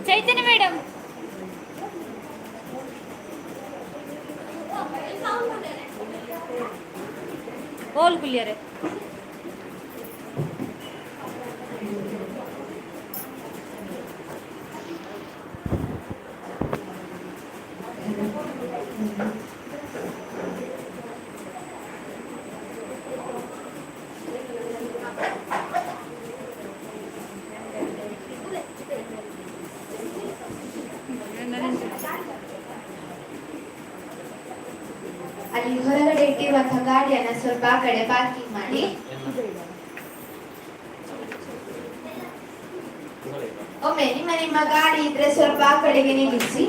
ಚೈತನ್ಯ madam hole ಕುಲಿಯರೆ ಅಲ್ಲಿ ಹೊರಗಡೆ ಇಟ್ಟಿರುವಂತಹ ಗಾಡಿಯನ್ನ ಸ್ವಲ್ಪ ಆ ಕಡೆ ಪಾರ್ಕಿಂಗ್ ಮಾಡಿ. ಒಮ್ಮೆ ನಿಮ್ಮ ಗಾಡಿ ಇದ್ರೆ ಸ್ವಲ್ಪ ಆ ಕಡೆಗೆ ನಿಲ್ಲಿಸಿ.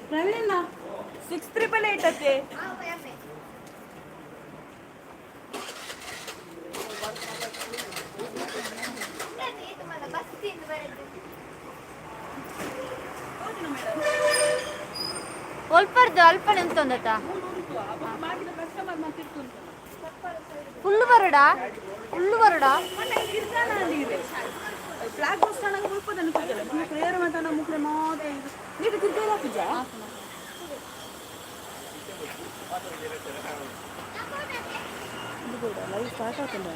ಪ್ರವೀಣ 6888 ಅತ್ತೆ. ಅಲ್ಪನೆ ಎಂತ ಫುಲ್ಲು ಬರಡ ಫ್ಲಾಗ್ ಬಸ್ತಾನಾಗ ಮುಲ್ಪದನ್ನು ಕೊಡ್ತಾರೆ ಪ್ರೇಯರ್ ಮತನ ಮುಕ್ರೆ ಮಾತ್ರ ನೀರು ತಿರ್ಗೇದ ಪೂಜಾ ಇದು ಕೂಡ ಲೈವ್ ಸ್ಟಾರ್ಟ್ ಆಗ್ತದೆ.